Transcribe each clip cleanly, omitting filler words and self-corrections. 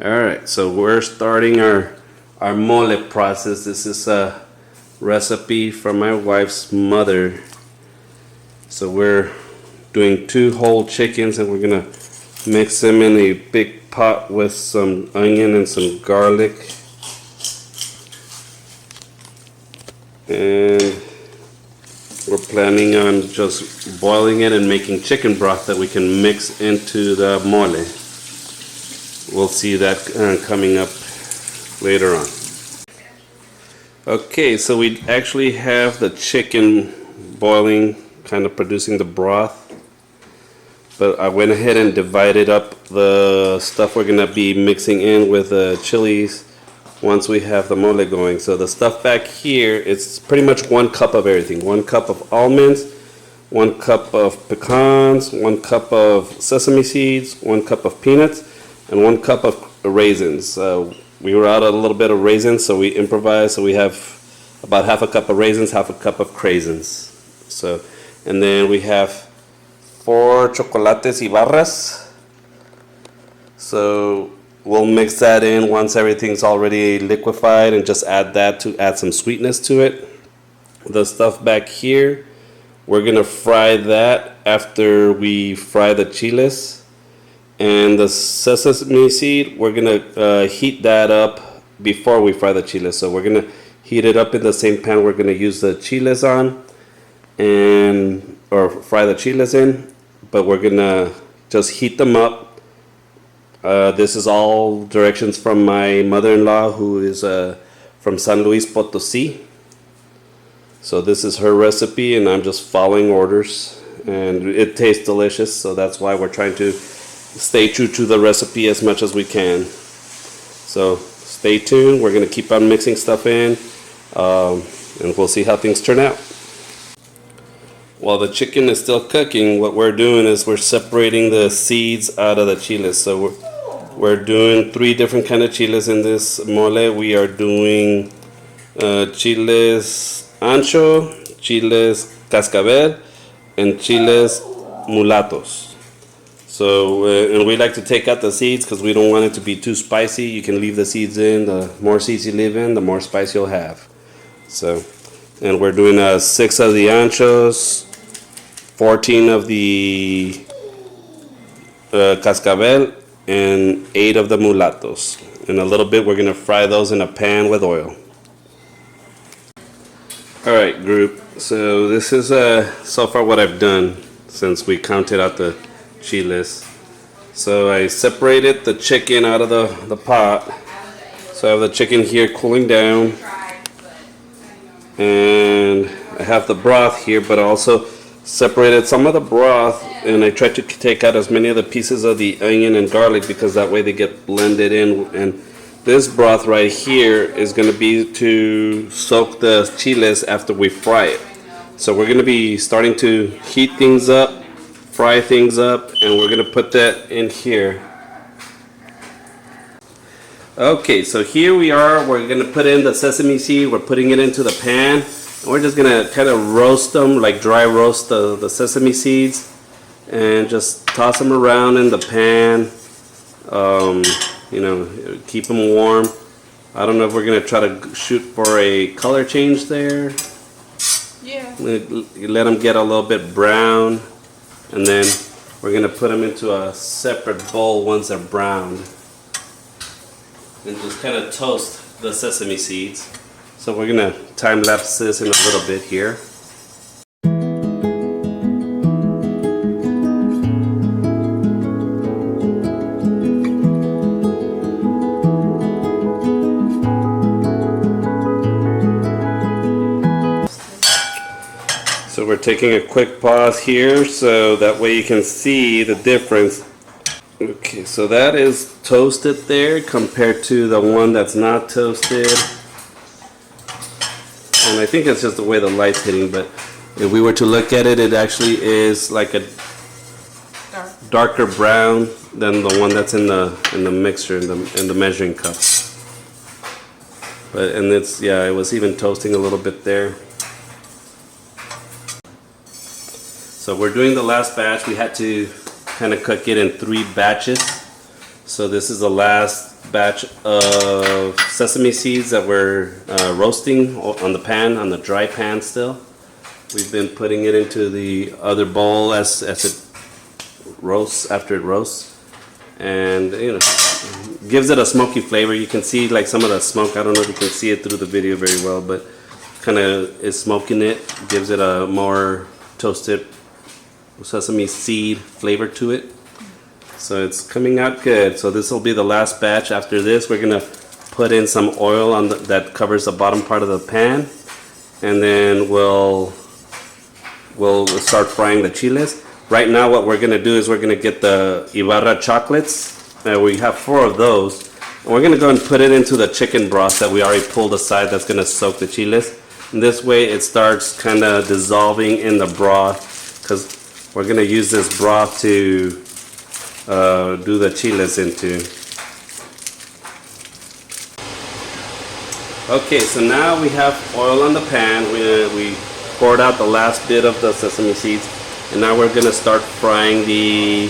Alright, so we're starting our mole process. This is a recipe from my wife's mother. So we're doing 2 whole chickens and we're gonna mix them in a big pot with some onion and some garlic. And we're planning on just boiling it and making chicken broth that we can mix into the mole. We'll see that coming up later on. Okay, so we actually have the chicken boiling, kind of producing the broth. But I went ahead and divided up the stuff we're going to be mixing in with the chiles once we have the mole going. So the stuff back here, it's pretty much 1 cup of everything. 1 cup of almonds, 1 cup of pecans, 1 cup of sesame seeds, 1 cup of peanuts, and 1 cup of raisins. We were out a little bit of raisins, so we improvised. So we have about half a cup of raisins, half a cup of craisins. So, and then we have 4 chocolates Ibarras. So we'll mix that in once everything's already liquefied and just add that to add some sweetness to it. The stuff back here, we're gonna fry that after we fry the chiles. And the sesame seed, we're gonna heat that up before we fry the chiles. So we're gonna heat it up in the same pan we're gonna use the chiles on, or fry the chiles in. But we're gonna just heat them up. This is all directions from my mother-in-law, who is from San Luis Potosí. So this is her recipe, and I'm just following orders. And it tastes delicious, so that's why we're trying to stay true to the recipe as much as we can. So stay tuned. We're going to keep on mixing stuff in, and we'll see how things turn out. While the chicken is still cooking, what we're doing is we're separating the seeds out of the chiles. So we're doing 3 different kind of chiles in this mole. We are doing chiles ancho, chiles cascavel, and chiles mulatos. So, and we like to take out the seeds because we don't want it to be too spicy. You can leave the seeds in. The more seeds you leave in, the more spice you'll have. So, and we're doing 6 of the anchos, 14 of the cascavel, and 8 of the mulatos. In a little bit, we're going to fry those in a pan with oil. Alright, group. So this is so far what I've done since we counted out the chiles. So I separated the chicken out of the pot. So I have the chicken here cooling down, and I have the broth here, but I also separated some of the broth, and I tried to take out as many of the pieces of the onion and garlic because that way they get blended in. And this broth right here is going to be to soak the chiles after we fry it. So we're going to be starting to heat things up, fry things up, and we're going to put that in here. Okay, so here we are. We're going to put in the sesame seed. We're putting it into the pan, and we're just going to kind of roast them, like dry roast the sesame seeds, and just toss them around in the pan. You know, keep them warm. I don't know if we're going to try to shoot for a color change there. Yeah. Let them get a little bit brown, and then we're going to put them into a separate bowl once they're browned, and just kind of toast the sesame seeds. So we're going to time lapse this in a little bit here. So we're taking a quick pause here so that way you can see the difference. Okay, so that is toasted there compared to the one that's not toasted. And I think it's just the way the light's hitting, but if we were to look at it, it actually is like a darker brown than the one that's in the mixture, in the measuring cup. But and it's, yeah, it was even toasting a little bit there. So we're doing the last batch. We had to kind of cook it in 3 batches. So this is the last batch of sesame seeds that we're roasting on the pan, on the dry pan still. We've been putting it into the other bowl as it roasts, after it roasts. And you know, gives it a smoky flavor. You can see like some of the smoke. I don't know if you can see it through the video very well, but kind of is smoking it. Gives it a more toasted sesame seed flavor to it. So it's coming out good. So this will be the last batch. After this, we're gonna put in some oil on that covers the bottom part of the pan, and then we'll start frying the chiles. Right now, what we're gonna do is we're gonna get the Ibarra chocolates. We have 4 of those, and we're gonna go and put it into the chicken broth that we already pulled aside. That's gonna soak the chiles. And this way, it starts kind of dissolving in the broth, because we're gonna use this broth to do the chiles into. Okay, so now we have oil on the pan. We poured out the last bit of the sesame seeds, and now we're gonna start frying the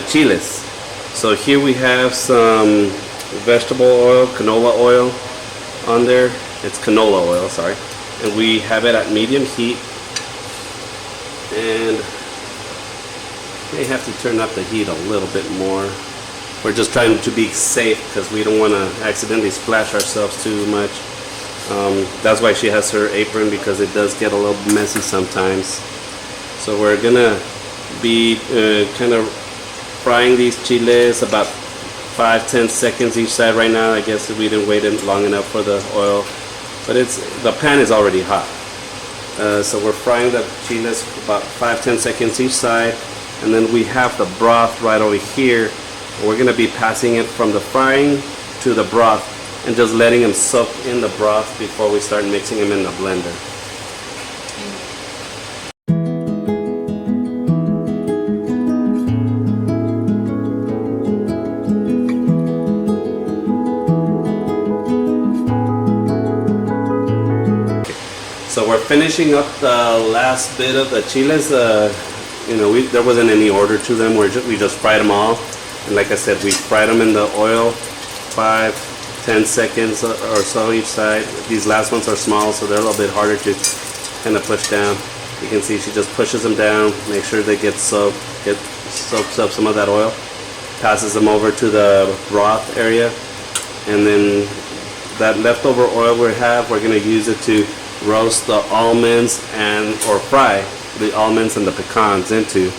chiles. So here we have some vegetable oil, canola oil on there. It's canola oil, sorry. And we have it at medium heat. And may have to turn up the heat a little bit more. We're just trying to be safe because we don't want to accidentally splash ourselves too much. That's why she has her apron, because it does get a little messy sometimes. So we're gonna be kind of frying these chiles about 5-10 seconds each side right now. I guess we didn't wait long enough for the oil, but the pan is already hot. So we're frying the chiles about 5-10 seconds each side. And then we have the broth right over here. We're gonna be passing it from the frying to the broth and just letting them soak in the broth before we start mixing them in the blender. So we're finishing up the last bit of the chiles. You know, there wasn't any order to them. We just fried them all, and like I said, we fried them in the oil 5-10 seconds or so each side. These last ones are small, so they're a little bit harder to kind of push down. You can see she just pushes them down, make sure they soaks up some of that oil, passes them over to the broth area, and then that leftover oil we're gonna use it to roast the almonds or fry the almonds and the pecans into,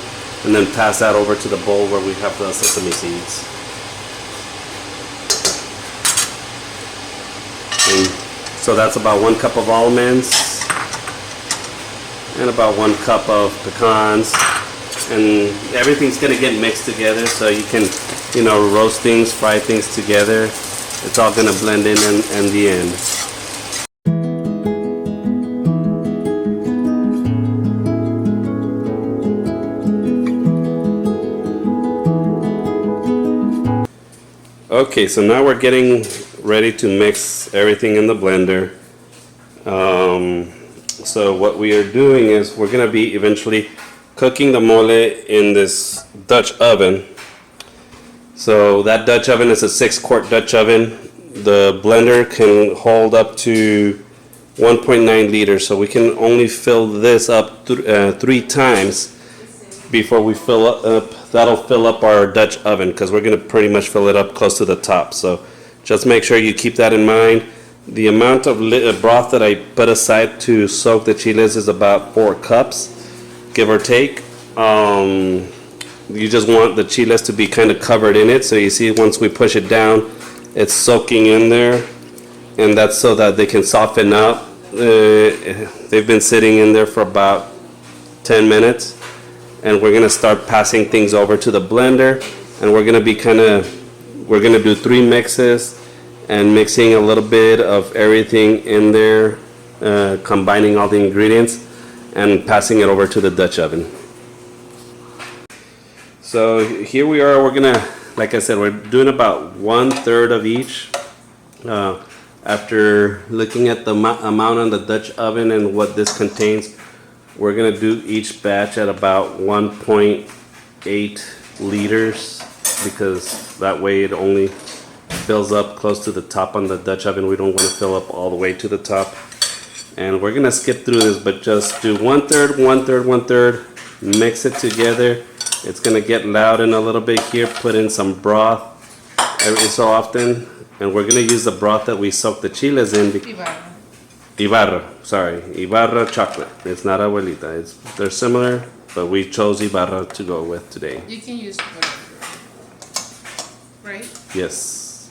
and then pass that over to the bowl where we have the sesame seeds. And so that's about 1 cup of almonds and about 1 cup of pecans, and everything's gonna get mixed together, so you can, you know, roast things, fry things together. It's all gonna blend in the end. Okay, so now we're getting ready to mix everything in the blender. So what we are doing is we're going to be eventually cooking the mole in this Dutch oven. So that Dutch oven is a 6-quart Dutch oven. The blender can hold up to 1.9 liters, so we can only fill this up 3 times before we fill up. That'll fill up our Dutch oven, because we're going to pretty much fill it up close to the top. So just make sure you keep that in mind. The amount of broth that I put aside to soak the chiles is about 4 cups, give or take. You just want the chiles to be kind of covered in it. So you see, once we push it down, it's soaking in there, and that's so that they can soften up. They've been sitting in there for about 10 minutes. And we're gonna start passing things over to the blender, and we're gonna do 3 mixes and mixing a little bit of everything in there, combining all the ingredients and passing it over to the Dutch oven. So here we are. We're gonna, like I said, we're doing about 1/3 of each. After looking at the amount on the Dutch oven and what this contains, we're gonna do each batch at about 1.8 liters because that way it only fills up close to the top on the Dutch oven. We don't want to fill up all the way to the top. And we're gonna skip through this, but just do 1/3, 1/3, 1/3. Mix it together. It's gonna get loud in a little bit here. Put in some broth every so often, and we're gonna use the broth that we soaked the chiles in. Ibarra, sorry, Ibarra chocolate. It's not abuelita. They're similar, but we chose Ibarra to go with today. You can use whatever, right? Yes.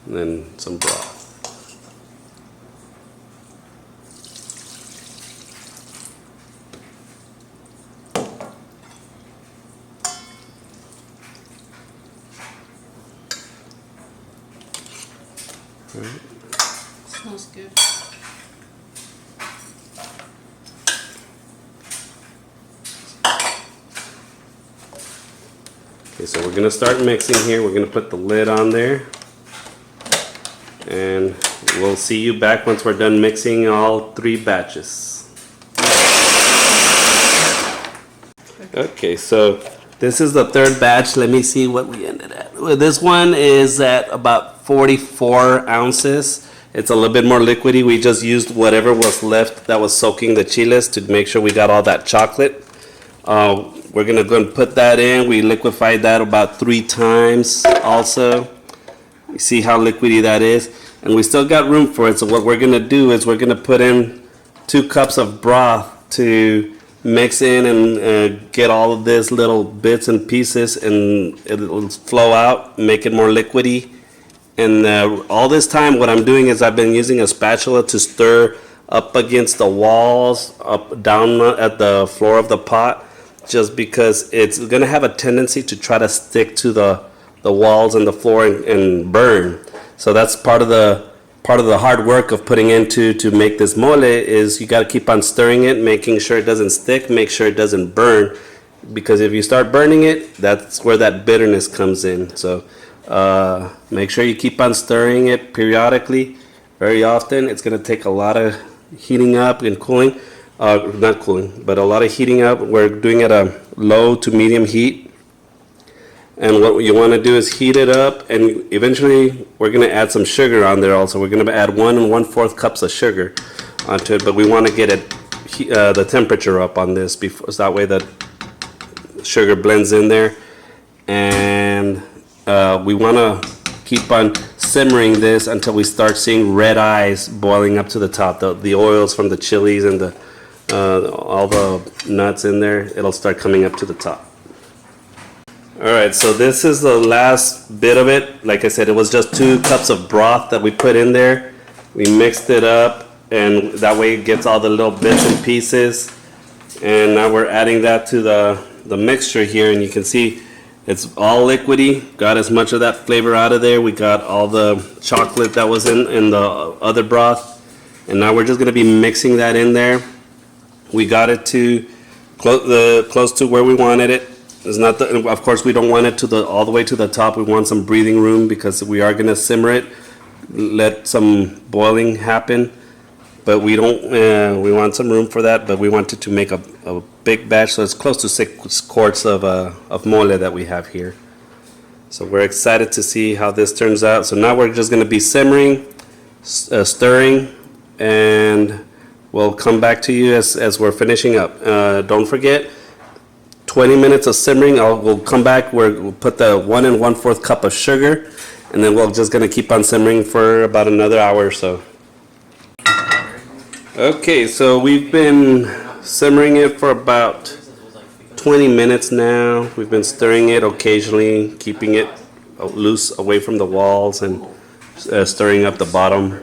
And then some broth. Right. Smells good. Okay, so we're gonna start mixing here. We're gonna put the lid on there, and we'll see you back once we're done mixing all 3 batches. Okay, so this is the 3rd batch. Let me see what we ended at. Well, this one is at about 44 ounces. It's a little bit more liquidy. We just used whatever was left that was soaking the chiles to make sure we got all that chocolate. We're gonna go and put that in. We liquefied that about 3 times also. You see how liquidy that is? And we still got room for it. So what we're gonna do is we're gonna put in 2 cups of broth to mix in and get all of this little bits and pieces, and it'll flow out, make it more liquidy. And all this time what I'm doing is I've been using a spatula to stir up against the walls, up down at the floor of the pot, just because it's gonna have a tendency to try to stick to the walls and the floor and burn. So that's part of the hard work of putting into to make this mole, is you got to keep on stirring it, making sure it doesn't stick, make sure it doesn't burn, because if you start burning it, that's where that bitterness comes in. So make sure you keep on stirring it periodically, very often. It's going to take a lot of heating up and cooling, not cooling, but a lot of heating up. We're doing it at a low to medium heat. And what you want to do is heat it up, and eventually we're going to add some sugar on there also. We're going to add 1 1/4 cups of sugar onto it, but we want to get it the temperature up on this before, so that way the sugar blends in there. And we want to keep on simmering this until we start seeing red eyes boiling up to the top. The oils from the chilies and all the nuts in there, it'll start coming up to the top. Alright, so this is the last bit of it. Like I said, it was just 2 cups of broth that we put in there. We mixed it up, and that way it gets all the little bits and pieces. And now we're adding that to the mixture here, and you can see it's all liquidy. Got as much of that flavor out of there. We got all the chocolate that was in the other broth. And now we're just going to be mixing that in there. We got it to close to where we wanted it. It's not of course we don't want it to all the way to the top. We want some breathing room because we are going to simmer it, let some boiling happen, but we don't we want some room for that. But we wanted to make a big batch, so it's close to 6 quarts of mole that we have here. So we're excited to see how this turns out. So now we're just going to be simmering, stirring, and we'll come back to you as we're finishing up. Don't forget, 20 minutes of simmering. We'll come back. We'll put the 1 1/4 cup of sugar, and then we're just going to keep on simmering for about another hour or so. Okay, so we've been simmering it for about 20 minutes now. We've been stirring it occasionally, keeping it loose away from the walls and stirring up the bottom.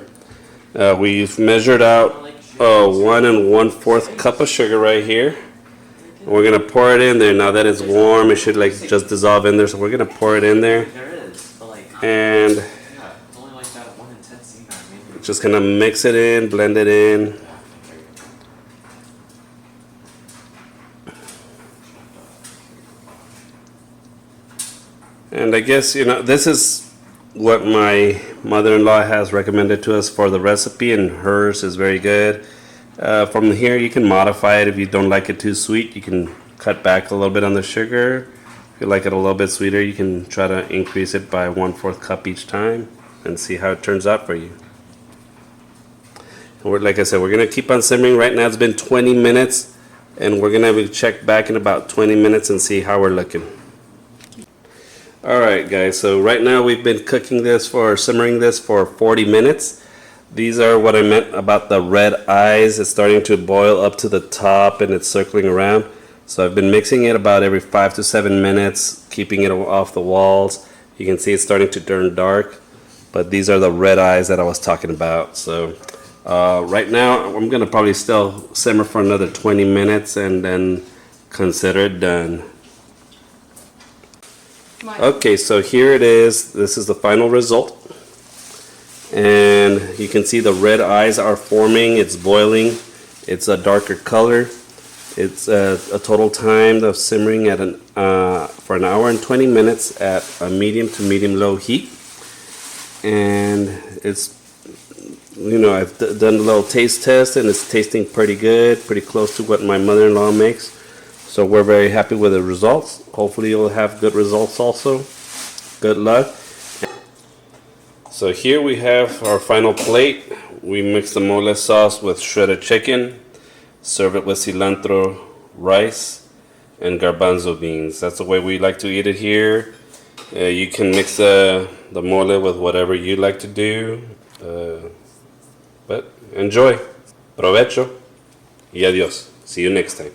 We've measured out 1 1/4 cup of sugar right here. We're gonna pour it in there. Now that it's warm, it should like just dissolve in there. So we're gonna pour it in there, and just gonna mix it in, blend it in. And I guess, you know, this is what my mother-in-law has recommended to us for the recipe, and hers is very good. From here you can modify it. If you don't like it too sweet, you can cut back a little bit on the sugar. If you like it a little bit sweeter, you can try to increase it by 1/4 cup each time and see how it turns out for you. And like I said, we're going to keep on simmering. Right now it's been 20 minutes, and we're going to check back in about 20 minutes and see how we're looking. Alright guys, so right now we've been simmering this for 40 minutes. These are what I meant about the red eyes. It's starting to boil up to the top and it's circling around. So I've been mixing it about every 5 to 7 minutes, keeping it off the walls. You can see it's starting to turn dark, but these are the red eyes that I was talking about. So right now I'm going to probably still simmer for another 20 minutes and then consider it done. Okay, so here it is. This is the final result. And you can see the red eyes are forming. It's boiling. It's a darker color. It's a total time of simmering at for an hour and 20 minutes at a medium to medium low heat. And it's, I've done a little taste test and it's tasting pretty good, pretty close to what my mother-in-law makes. So we're very happy with the results. Hopefully you'll have good results also. Good luck. So here we have our final plate. We mix the mole sauce with shredded chicken. Serve it with cilantro, rice, and garbanzo beans. That's the way we like to eat it here. You can mix the mole with whatever you like to do. But enjoy. Provecho. Y adiós. See you next time.